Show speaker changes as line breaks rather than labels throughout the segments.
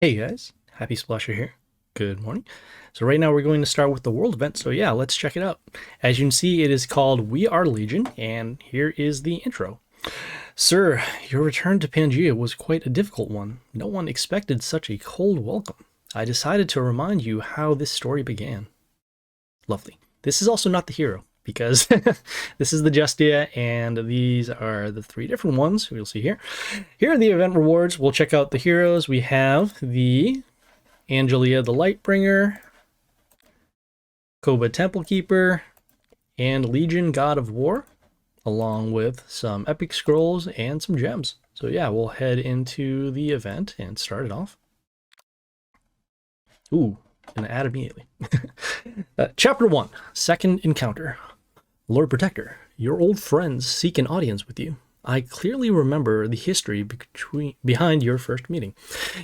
Hey guys, Happysplasher here. Good morning. So right now we're going to start with the world event, so yeah, let's check it out. As you can see, it is called We Are Legion, and here is the intro. Sir, your return to Pangaea was quite a difficult one. No one expected such a cold welcome. I decided to remind you how this story began. Lovely. This is also not the hero, because this is the Justia, and these are the three different ones we'll see here. Here are the event rewards. We'll check out the heroes. We have the Angelia the Lightbringer, Koba Temple Keeper, and Legion God of War, along with some epic scrolls and some gems. So yeah, we'll head into the event and start it off. Ooh, gonna add immediately. Chapter 1, Second Encounter. Lord Protector, your old friends seek an audience with you. I clearly remember the history behind your first meeting.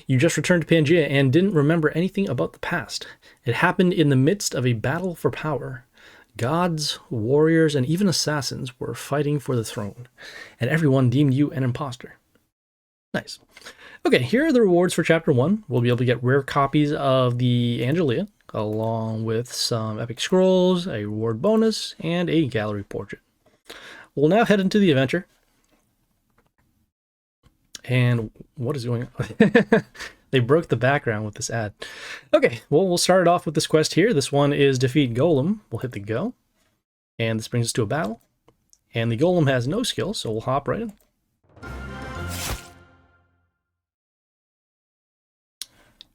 You just returned to Pangaea and didn't remember anything about the past. It happened in the midst of a battle for power. Gods, warriors, and even assassins were fighting for the throne, and everyone deemed you an imposter. Nice. Okay, here are the rewards for Chapter 1. We'll be able to get rare copies of the Angelia, along with some epic scrolls, a reward bonus, and a gallery portrait. We'll now head into the adventure. And what is going on? They broke the background with this ad. Okay, well, we'll start it off with this quest here. This one is Defeat Golem. We'll hit the go. And this brings us to a battle. And the Golem has no skill, so we'll hop right in.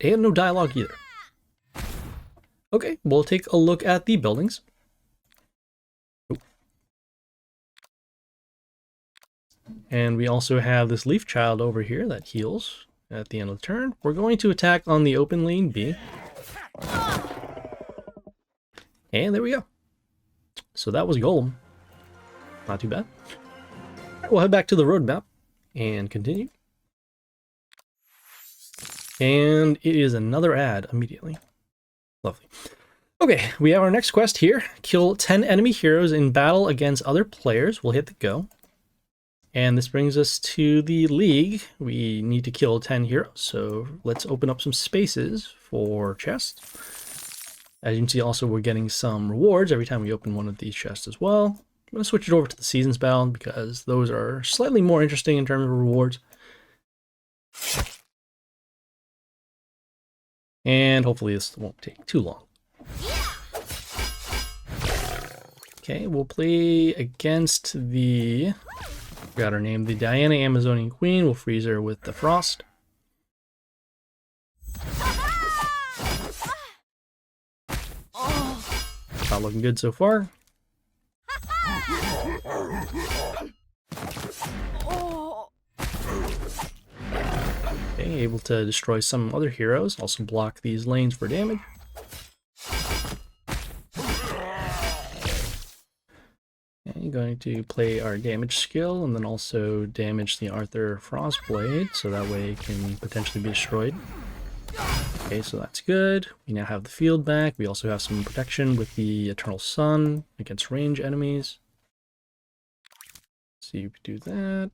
And no dialogue either. Okay, we'll take a look at the buildings. And we also have this Leaf Child over here that heals at the end of the turn. We're going to attack on the open lane B. And there we go. So that was Golem. Not too bad. Right, we'll head back to the roadmap and continue. And it is another ad immediately. Lovely. Okay, we have our next quest here. Kill 10 enemy heroes in battle against other players. We'll hit the go. And this brings us to the league. We need to kill 10 heroes, so let's open up some spaces for chests. As you can see, also we're getting some rewards every time we open one of these chests as well. I'm going to switch it over to the Seasons bound because those are slightly more interesting in terms of rewards. And hopefully this won't take too long. Okay, we'll play against the... Got her name, the Diana Amazonian Queen. We'll freeze her with the Frost. Not looking good so far. Okay, able to destroy some other heroes. Also block these lanes for damage. Going to play our damage skill and then also damage the Arthur Frostblade so that way it can potentially be destroyed. Okay, so that's good. We now have the field back. We also have some protection with the Eternal Sun against range enemies. So you could do that.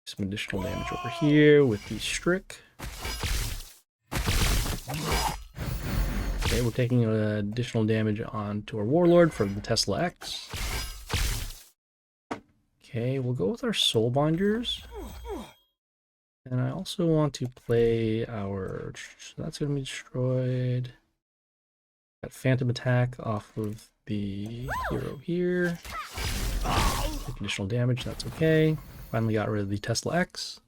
Some additional damage over here with the Strick. Okay, we're taking additional damage onto our Warlord from the Tesla X. Okay, we'll go with our Soulbinders. And I also want to play our... So that's going to be destroyed. Got Phantom Attack off of the hero here. Take additional damage, that's okay. Finally got rid of the Tesla X.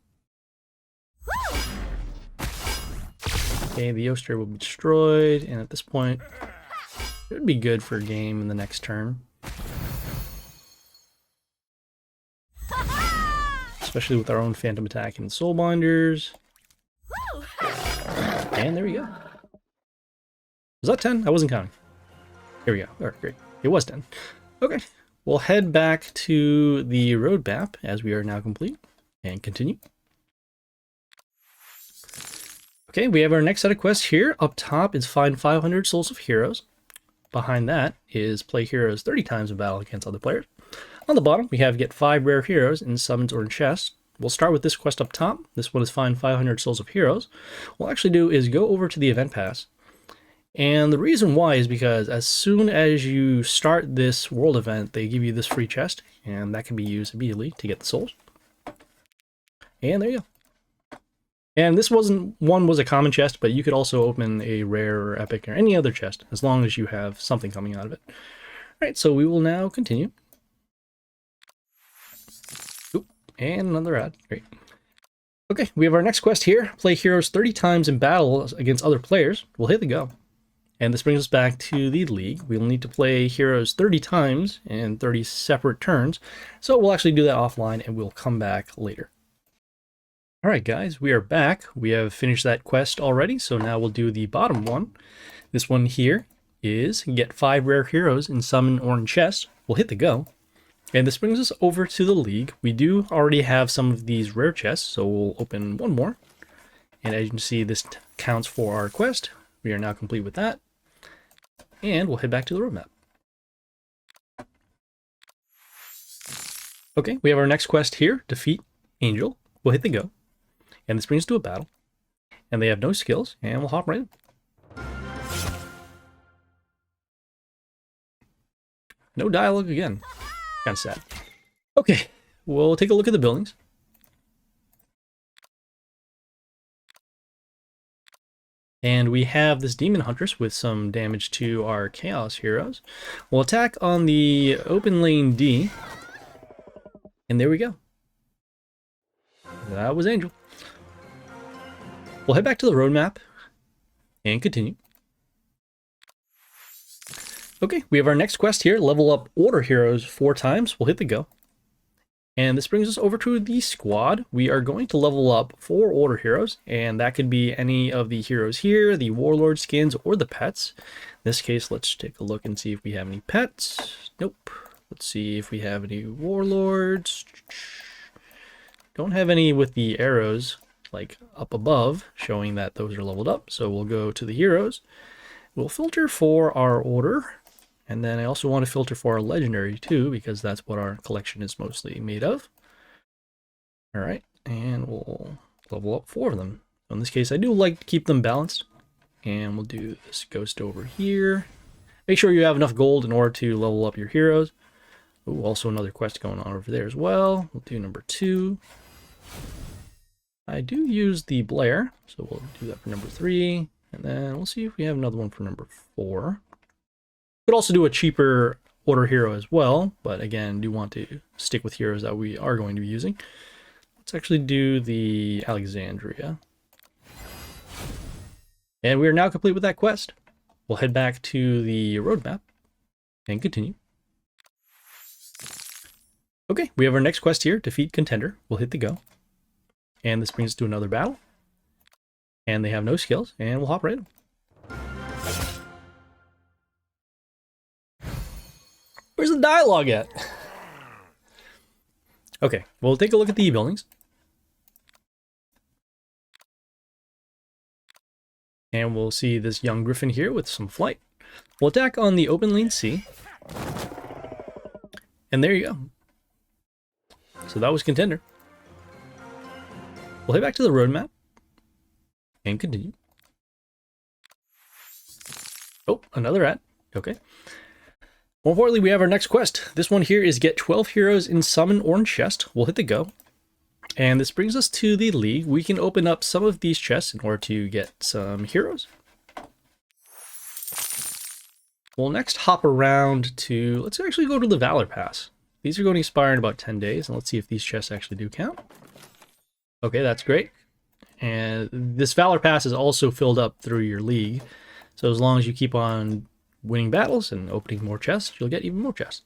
Okay, the Yoster will be destroyed, and at this point, it would be good for a game in the next turn. Especially with our own Phantom Attack and Soulbinders. And there we go. Was that 10? I wasn't counting. Here we go. Alright, great. It was 10. Okay, we'll head back to the roadmap as we are now complete, and continue. Okay, we have our next set of quests here. Up top is find 500 Souls of Heroes. Behind that is play heroes 30 times in battle against other players. On the bottom, we have get 5 rare heroes in summons or in chests. We'll start with this quest up top. This one is find 500 Souls of Heroes. What we'll actually do is go over to the event pass. And the reason why is because as soon as you start this world event, they give you this free chest, and that can be used immediately to get the souls. And there you go. And this was a common chest, but you could also open a rare or epic or any other chest, as long as you have something coming out of it. All right, so we will now continue. Oop, and another ad. Great. Okay, we have our next quest here. Play heroes 30 times in battle against other players. We'll hit the go. And this brings us back to the league. We'll need to play heroes 30 times in 30 separate turns. So we'll actually do that offline and we'll come back later. All right, guys, we are back. We have finished that quest already. So now we'll do the bottom one. This one here is get 5 rare heroes and summon orange chests. We'll hit the go. And this brings us over to the league. We do already have some of these rare chests. So we'll open one more. And as you can see, this counts for our quest. We are now complete with that. And we'll head back to the roadmap. Okay, we have our next quest here, defeat Angel. We'll hit the go. And this brings us to a battle. And they have no skills, and we'll hop right in. No dialogue again. Kind of sad. Okay, we'll take a look at the buildings. And we have this Demon Huntress with some damage to our Chaos Heroes. We'll attack on the open lane D. And there we go. That was Angel. We'll head back to the roadmap and continue. Okay, we have our next quest here. Level up Order Heroes 4 times. We'll hit the go. And this brings us over to the squad. We are going to level up 4 Order Heroes, and that could be any of the heroes here, the Warlord skins, or the pets. In this case, let's take a look and see if we have any pets. Nope. Let's see if we have any Warlords. Don't have any with the arrows, like up above, showing that those are leveled up. So we'll go to the heroes. We'll filter for our Order. And then I also want to filter for our legendary too, because that's what our collection is mostly made of. All right, and we'll level up 4 of them. So in this case, I do like to keep them balanced. And we'll do this ghost over here. Make sure you have enough gold in order to level up your heroes. Ooh, also another quest going on over there as well. We'll do number 2. I do use the Blair, so we'll do that for number 3. And then we'll see if we have another one for number 4. Could also do a cheaper Order hero as well, but again, do want to stick with heroes that we are going to be using. Let's actually do the Alexandria. And we are now complete with that quest. We'll head back to the roadmap and continue. Okay, we have our next quest here, defeat Contender. We'll hit the go. And this brings us to another battle. And they have no skills, and we'll hop right in. Where's the dialogue at? Okay, we'll take a look at the buildings. And we'll see this young griffin here with some flight. We'll attack on the open lane C. And there you go. So that was Contender. We'll head back to the roadmap and continue. Oh, another ad. Okay. More importantly, we have our next quest. This one here is get 12 heroes in summon orange chest. We'll hit the go. And this brings us to the league. We can open up some of these chests in order to get some heroes. We'll next hop around to, let's actually go to the Valor Pass. These are going to expire in about 10 days, and let's see if these chests actually do count. Okay, that's great. And this Valor Pass is also filled up through your league. So as long as you keep on winning battles and opening more chests, you'll get even more chests.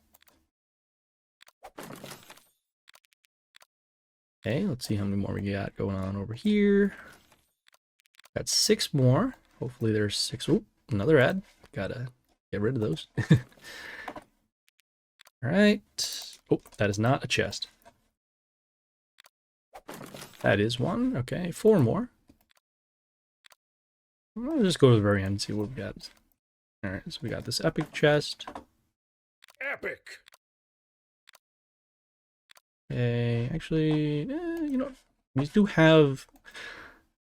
Okay, let's see how many more we got going on over here. Got 6 more. Hopefully there's 6. Oop, another ad. Gotta get rid of those. All right. Oh, that is not a chest. That is one. Okay, 4 more. I'll just go to the very end and see what we got. All right, so we got this epic chest.
Epic.
Actually, you know, we do have...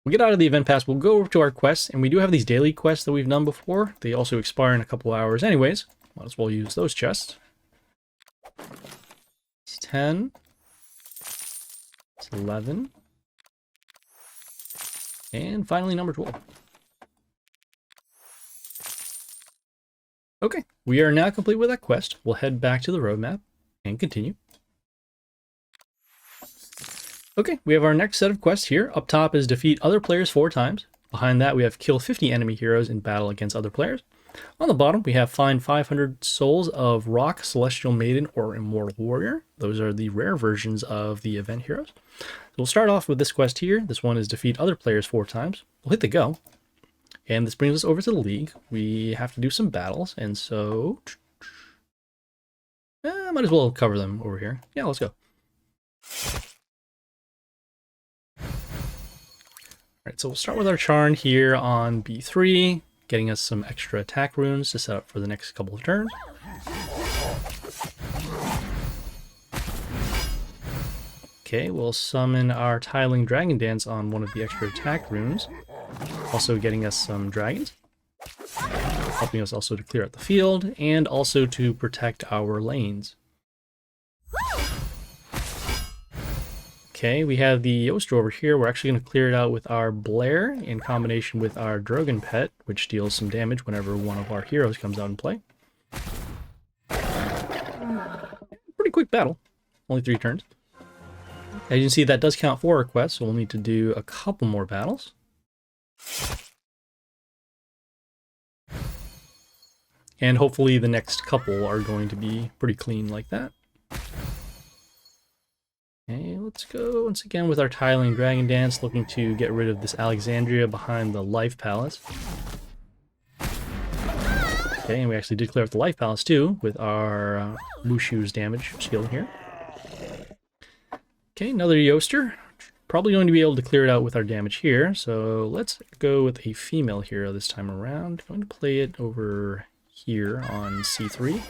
We get out of the event pass, we'll go over to our quests, and we do have these daily quests that we've done before. They also expire in a couple hours anyways. Might as well use those chests. It's 10. It's 11. And finally, number 12. Okay, we are now complete with that quest. We'll head back to the roadmap and continue. Okay, we have our next set of quests here. Up top is defeat other players 4 times. Behind that, we have kill 50 enemy heroes in battle against other players. On the bottom, we have find 500 souls of Rock, Celestial Maiden, or Immortal Warrior. Those are the rare versions of the event heroes. So we'll start off with this quest here. This one is defeat other players 4 times. We'll hit the go. And this brings us over to the league. We have to do some battles, and so... might as well cover them over here. Yeah, let's go. Alright, so we'll start with our Charn here on B3, getting us some extra attack runes to set up for the next couple of turns. Okay, we'll summon our Tiling Dragon Dance on one of the extra attack runes, also getting us some dragons, helping us also to clear out the field, and also to protect our lanes. Okay, we have the Yoster over here. We're actually going to clear it out with our Blair in combination with our Drogon Pet, which deals some damage whenever one of our heroes comes out and play. Pretty quick battle. Only 3 turns. As you can see, that does count for our quest, so we'll need to do a couple more battles. And hopefully the next couple are going to be pretty clean like that. Okay, let's go once again with our Tiling Dragon Dance, looking to get rid of this Alexandria behind the Life Palace. Okay, and we actually did clear up the Life Palace too, with our Wushu's damage skill here. Okay, another Yoster. Probably going to be able to clear it out with our damage here, so let's go with a female hero this time around. I'm going to play it over here on C3.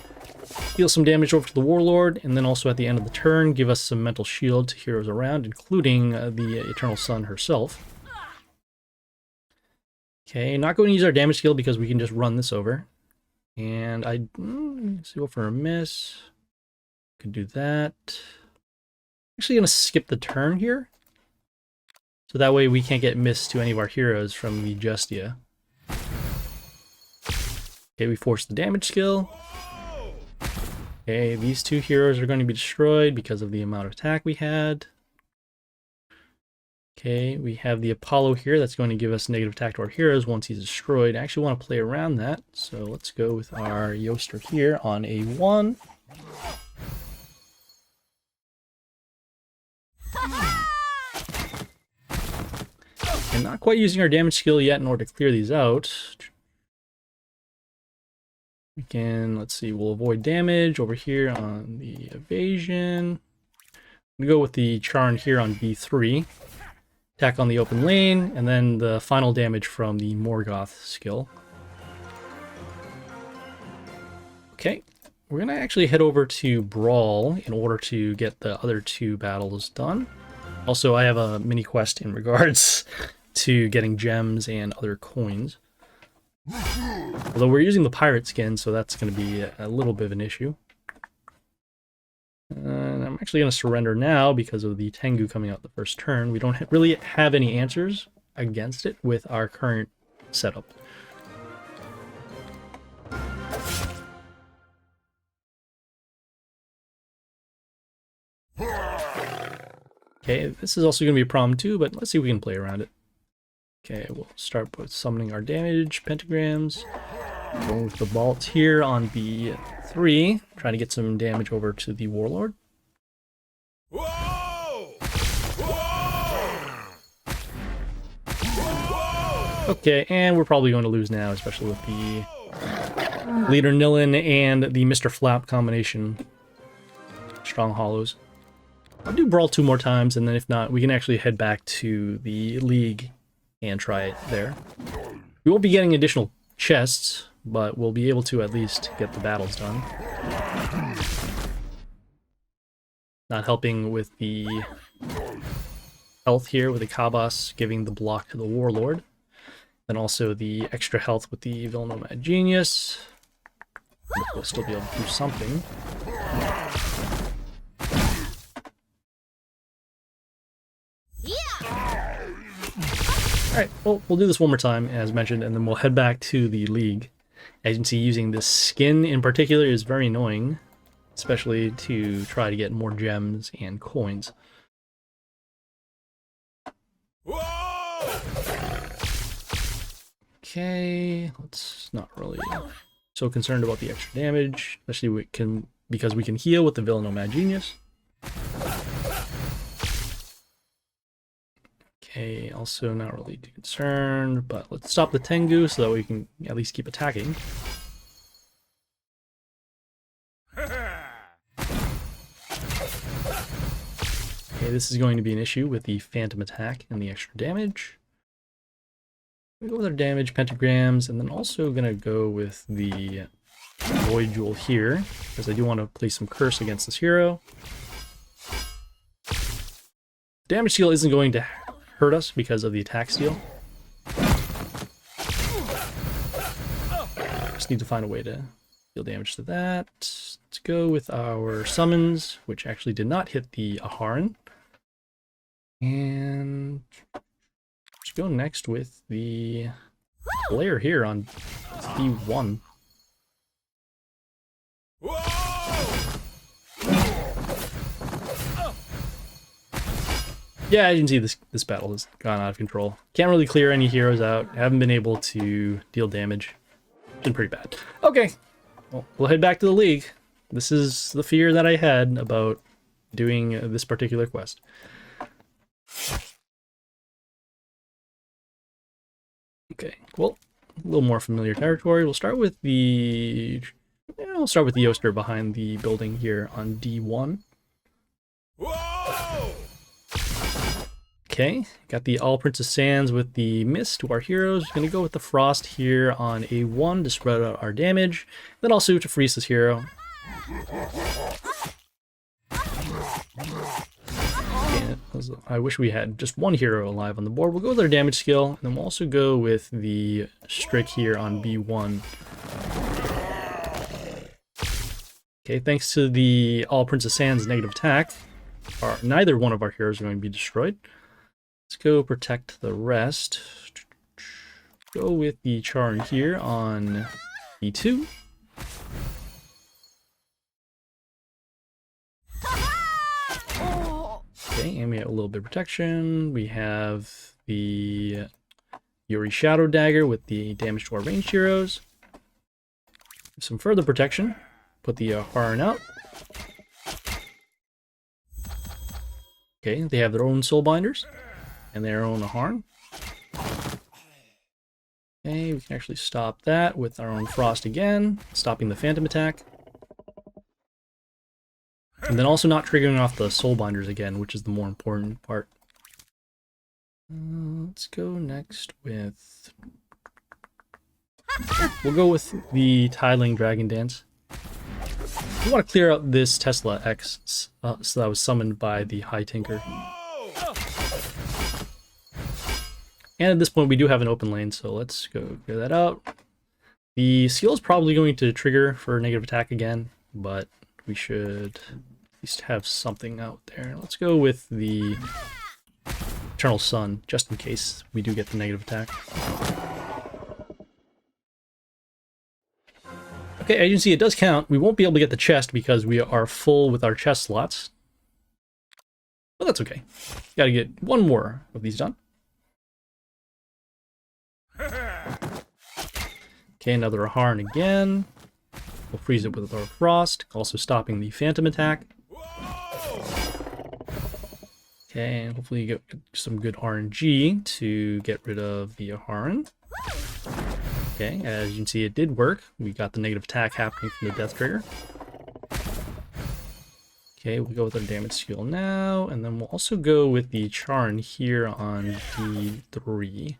Deal some damage over to the Warlord, and then also at the end of the turn, give us some mental shield to heroes around, including the Eternal Sun herself. Okay, not going to use our damage skill because we can just run this over. And let's go for a miss. Could do that. Actually going to skip the turn here. So that way we can't get missed to any of our heroes from the Justia. Okay, we force the damage skill. Okay, these 2 heroes are going to be destroyed because of the amount of attack we had. Okay, we have the Apollo here that's going to give us negative attack to our heroes once he's destroyed. I actually want to play around that, so let's go with our Yoster here on A1. And not quite using our damage skill yet in order to clear these out. We can, let's see, we'll avoid damage over here on the evasion. We go with the Charn here on B3. Attack on the open lane, and then the final damage from the Morgoth skill. Okay, we're going to actually head over to Brawl in order to get the other 2 battles done. Also, I have a mini quest in regards to getting gems and other coins. Although we're using the pirate skin, so that's going to be a little bit of an issue. I'm actually going to surrender now because of the Tengu coming out the first turn. We don't really have any answers against it with our current setup. Okay, this is also going to be a problem too, but let's see if we can play around it. Okay, we'll start with summoning our damage pentagrams. Going with the bolts here on B3, trying to get some damage over to the Warlord. Whoa! Whoa! Okay, and we're probably going to lose now, especially with the Leader Nilin and the Mr. Flap combination. Strong Hollows. I'll do Brawl 2 more times, and then if not, we can actually head back to the League and try it there. We won't be getting additional chests, but we'll be able to at least get the battles done. Not helping with the health here with the Kabas giving the block to the Warlord. Then also the extra health with the Villanoma Genius. We'll still be able to do something. Alright, well, we'll do this one more time, as mentioned, and then we'll head back to the League. As you can see, using this skin in particular is very annoying, especially to try to get more gems and coins. Okay, let's not really so concerned about the extra damage, especially because we can heal with the Villanoma Genius. Okay, also not really too concerned, but let's stop the Tengu so that we can at least keep attacking. Okay, this is going to be an issue with the Phantom attack and the extra damage. We go with our damage pentagrams, and then also gonna go with the Void Jewel here, because I do want to place some curse against this hero. Damage steal isn't going to hurt us because of the attack steal. Just need to find a way to deal damage to that. Let's go with our summons, which actually did not hit the Aharon. And let's go next with the player here on D1. Yeah, as you can see, this battle has gone out of control. Can't really clear any heroes out. Haven't been able to deal damage. Been pretty bad. Okay, well, we'll head back to the League. This is the fear that I had about doing this particular quest. Okay, well, a little more familiar territory. We'll start with the Yoster behind the building here on D1. Whoa! Okay, got the All Princess Sands with the Mist to our heroes. We're gonna go with the Frost here on A1 to spread out our damage. Then also to freeze this hero. I wish we had just one hero alive on the board. We'll go with our damage skill, and then we'll also go with the Strick here on B1. Okay, thanks to the All Princess Sands negative attack, neither one of our heroes are going to be destroyed. Let's go protect the rest. Go with the Charn here on B2. Okay, and we have a little bit of protection. We have the Yuri Shadow Dagger with the damage to our ranged heroes. Some further protection. Put the Aharon out. Okay, they have their own Soul Binders and their own Aharon. Okay, we can actually stop that with our own Frost again, stopping the Phantom attack. And then also not triggering off the Soul Binders again, which is the more important part. Let's go next with... We'll go with the Tiling Dragon Dance. We want to clear out this Tesla X so that was summoned by the High Tinker. And at this point we do have an open lane, so let's go clear that out. The skill is probably going to trigger for negative attack again, but we should at least have something out there. Let's go with the Eternal Sun, just in case we do get the negative attack. Okay, as you can see, it does count. We won't be able to get the chest because we are full with our chest slots. But that's okay. Gotta get one more of these done. Okay, another Aharon again. We'll freeze it with our Frost, also stopping the Phantom attack. Okay, and hopefully get some good RNG to get rid of the Aharon. Okay, as you can see, it did work. We got the negative attack happening from the death trigger. Okay, we'll go with our damage skill now, and then we'll also go with the Charn here on D3.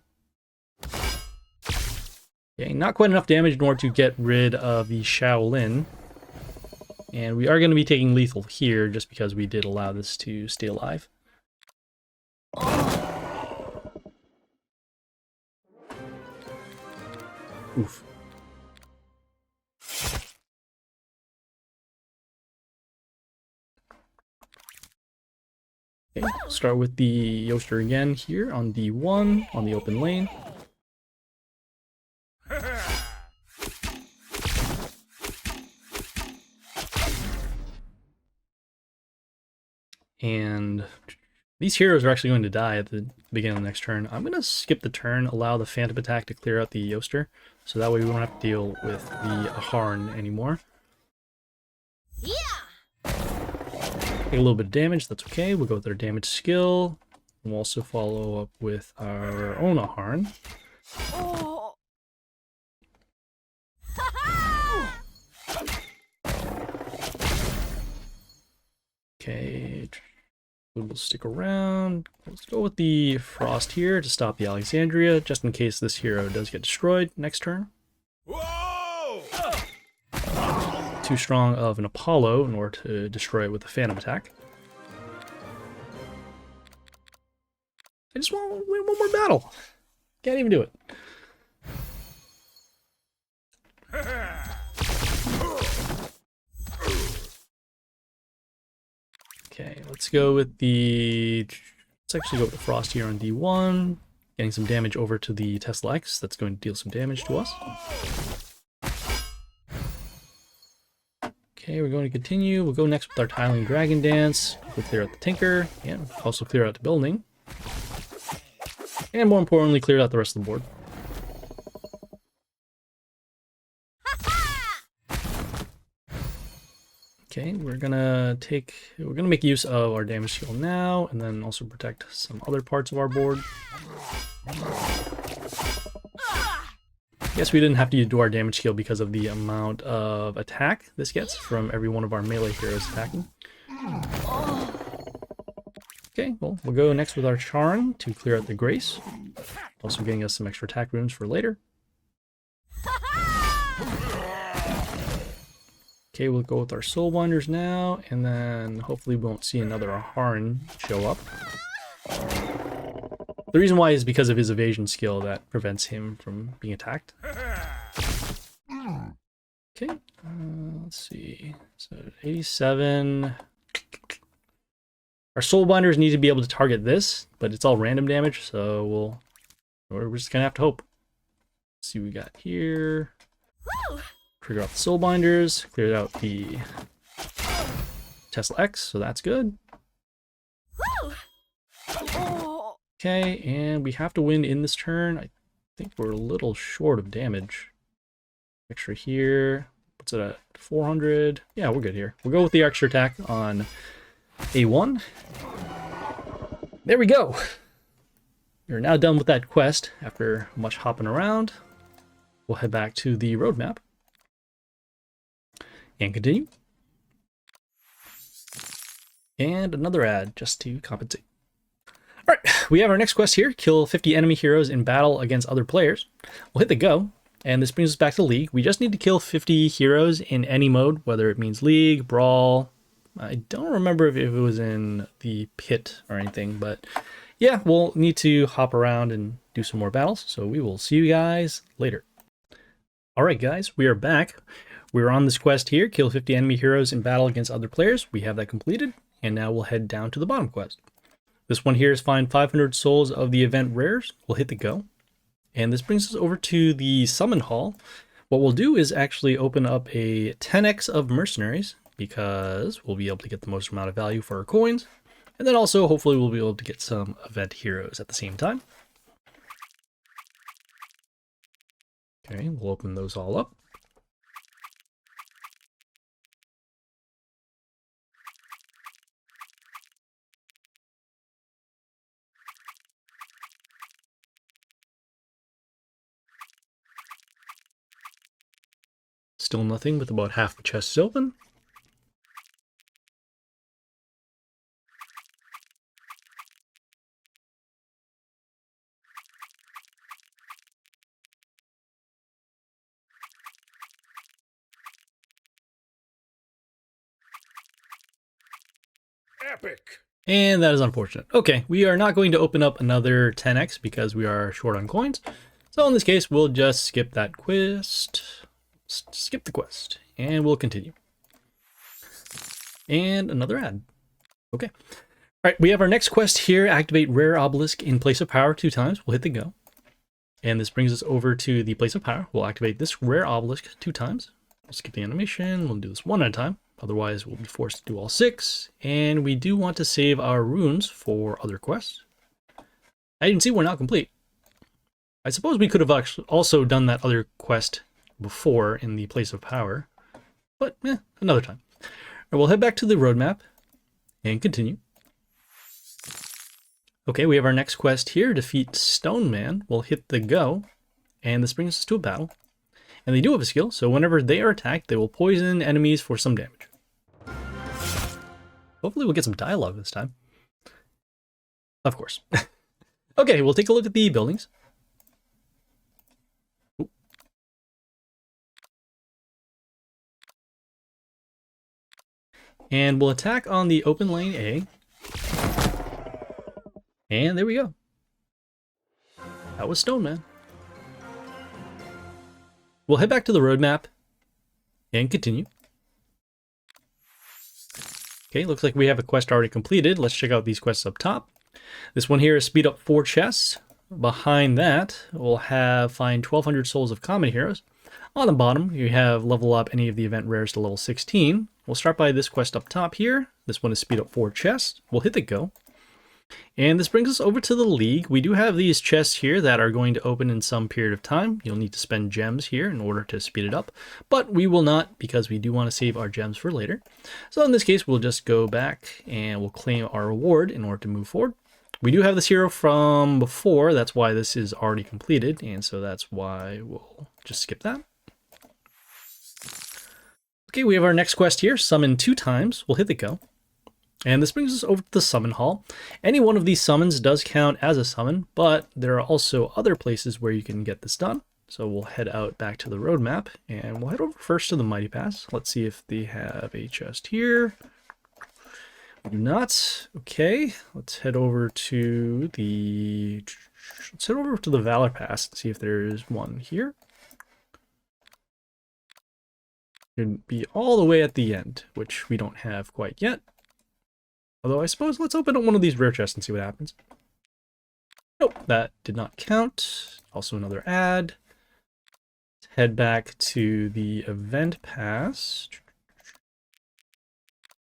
Okay, not quite enough damage in order to get rid of the Shaolin. And we are going to be taking lethal here just because we did allow this to stay alive. Oof. Okay, start with the Yoster again here on D1 on the open lane. And these heroes are actually going to die at the beginning of the next turn. I'm going to skip the turn, allow the Phantom attack to clear out the Yoster, so that way we won't have to deal with the Harn anymore. Take a little bit of damage, that's okay. We'll go with our damage skill. We'll also follow up with our own Harn. Okay, we'll stick around. Let's go with the Frost here to stop the Alexandria, just in case this hero does get destroyed next turn. Too strong of an Apollo in order to destroy it with a Phantom attack. I just want to win one more battle. Can't even do it. Okay, let's go with the... Let's actually go with the Frost here on D1. Getting some damage over to the Tesla X. That's going to deal some damage to us. Okay, we're going to continue. We'll go next with our Tiling Dragon Dance. We'll clear out the Tinker. And also clear out the building. And more importantly, clear out the rest of the board. Okay, we're gonna make use of our damage skill now, and then also protect some other parts of our board. Yes, we didn't have to do our damage skill because of the amount of attack this gets from every one of our melee heroes attacking. Okay, well, we'll go next with our Charm to clear out the Grace. Also getting us some extra attack runes for later. Okay, we'll go with our Soulbinders now, and then hopefully we won't see another Harn show up. The reason why is because of his evasion skill that prevents him from being attacked. Okay, let's see. So 87. Our Soulbinders need to be able to target this, but it's all random damage, so we're just gonna have to hope. Let's see what we got here. Trigger off the Soulbinders, cleared out the Tesla X, so that's good. Okay, and we have to win in this turn. I think we're a little short of damage. Extra here. What's it at? 400. Yeah, we're good here. We'll go with the extra attack on A1. There we go. We're now done with that quest after much hopping around. We'll head back to the roadmap and continue. And another ad just to compensate. All right, we have our next quest here. Kill 50 enemy heroes in battle against other players. We'll hit the go, and this brings us back to League. We just need to kill 50 heroes in any mode, whether it means League, Brawl. I don't remember if it was in the pit or anything, but yeah, we'll need to hop around and do some more battles. So we will see you guys later. All right, guys, we are back. We're on this quest here, kill 50 enemy heroes in battle against other players. We have that completed, and now we'll head down to the bottom quest. This one here is find 500 souls of the event rares. We'll hit the go. And this brings us over to the summon hall. What we'll do is actually open up a 10x of mercenaries, because we'll be able to get the most amount of value for our coins. And then also, hopefully, we'll be able to get some event heroes at the same time. Okay, we'll open those all up. Still nothing, with about half the chest is open. And that is unfortunate. Okay, we are not going to open up another 10x because we are short on coins. So in this case, we'll just skip that quest. Skip the quest, and we'll continue. And another ad. Okay. All right, we have our next quest here. Activate rare obelisk in place of power 2 times. We'll hit the go. And this brings us over to the place of power. We'll activate this rare obelisk 2 times. We'll skip the animation. We'll do this 1 at a time. Otherwise, we'll be forced to do all 6. And we do want to save our runes for other quests. As you can see, we're not complete. I suppose we could have also done that other quest before in the place of power. But, another time. Right, we'll head back to the roadmap and continue. Okay, we have our next quest here. Defeat Stoneman. We'll hit the go. And this brings us to a battle. And they do have a skill, so whenever they are attacked, they will poison enemies for some damage. Hopefully we'll get some dialogue this time. Of course. Okay, we'll take a look at the buildings. Ooh. And we'll attack on the open lane A. And there we go. That was Stoneman. We'll head back to the roadmap and continue. Okay, looks like we have a quest already completed. Let's check out these quests up top. This one here is speed up 4 chests. Behind that, we'll have find 1200 souls of common heroes. On the bottom, you have level up any of the event rares to level 16. We'll start by this quest up top here. This one is speed up 4 chests. We'll hit the go. And this brings us over to the League. We do have these chests here that are going to open in some period of time. You'll need to spend gems here in order to speed it up, but we will not because we do want to save our gems for later. So in this case, we'll just go back and we'll claim our reward in order to move forward. We do have this hero from before. That's why this is already completed, and so that's why we'll just skip that. Okay, we have our next quest here. Summon 2 times. We'll hit the go. And this brings us over to the summon hall. Any one of these summons does count as a summon, but there are also other places where you can get this done. So we'll head out back to the roadmap, and we'll head over first to the Mighty Pass. Let's see if they have a chest here. We do not. Okay, let's head over to the Valor Pass and see if there is one here. It'd be all the way at the end, which we don't have quite yet. Although I suppose let's open up one of these rare chests and see what happens. Nope, that did not count. Also another ad. Let's head back to the event pass.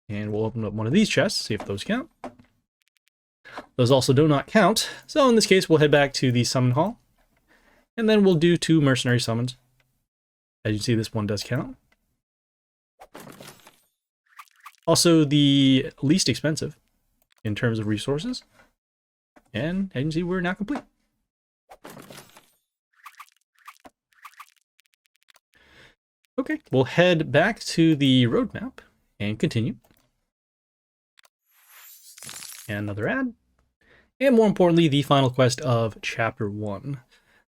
And we'll open up one of these chests, see if those count. Those also do not count. So in this case, we'll head back to the summon hall. And then we'll do 2 mercenary summons. As you can see, this one does count. Also the least expensive in terms of resources. And as you can see, we're now complete. Okay, we'll head back to the roadmap and continue. And another ad. And more importantly, the final quest of Chapter 1.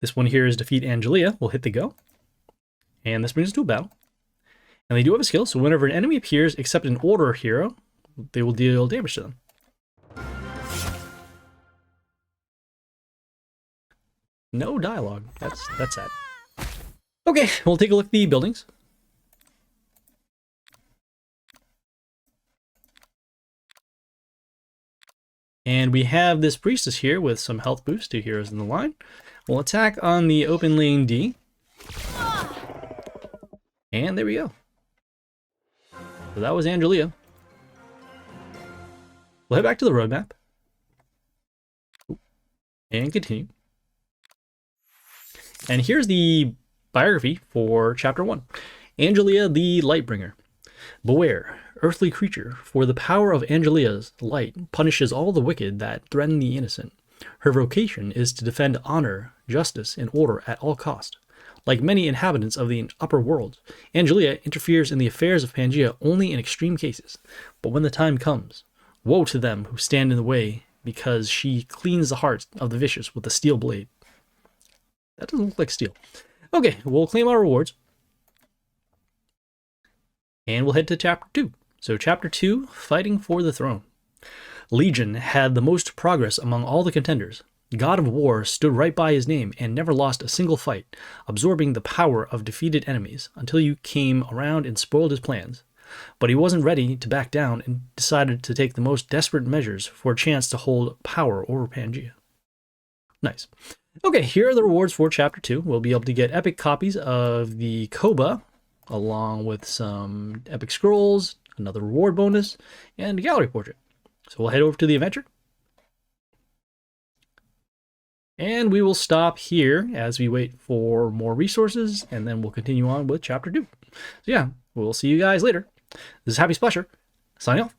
This one here is defeat Angelia. We'll hit the go. And this brings us to a battle. And they do have a skill, so whenever an enemy appears except an order hero, they will deal damage to them. No dialogue. That's sad. Okay, we'll take a look at the buildings. And we have this priestess here with some health boost, 2 heroes in the line. We'll attack on the open lane D. And there we go. So that was Angelia. We'll head back to the roadmap. And continue. And here's the biography for Chapter 1. Angelia the Lightbringer. Beware, earthly creature, for the power of Angelia's light punishes all the wicked that threaten the innocent. Her vocation is to defend honor, justice, and order at all cost. Like many inhabitants of the upper world, Angelia interferes in the affairs of Pangea only in extreme cases. But when the time comes, woe to them who stand in the way, because she cleans the hearts of the vicious with a steel blade. That doesn't look like steel. Okay, we'll claim our rewards. And we'll head to Chapter 2. So Chapter 2, Fighting for the Throne. Legion had the most progress among all the contenders. God of War stood right by his name and never lost a single fight, absorbing the power of defeated enemies until you came around and spoiled his plans. But he wasn't ready to back down and decided to take the most desperate measures for a chance to hold power over Pangaea. Nice. Okay, here are the rewards for Chapter 2. We'll be able to get epic copies of the Koba, along with some epic scrolls, another reward bonus, and a gallery portrait. So we'll head over to the adventure. And we will stop here as we wait for more resources, and then we'll continue on with Chapter 2. So yeah, we'll see you guys later. This is Happysplasher, signing off.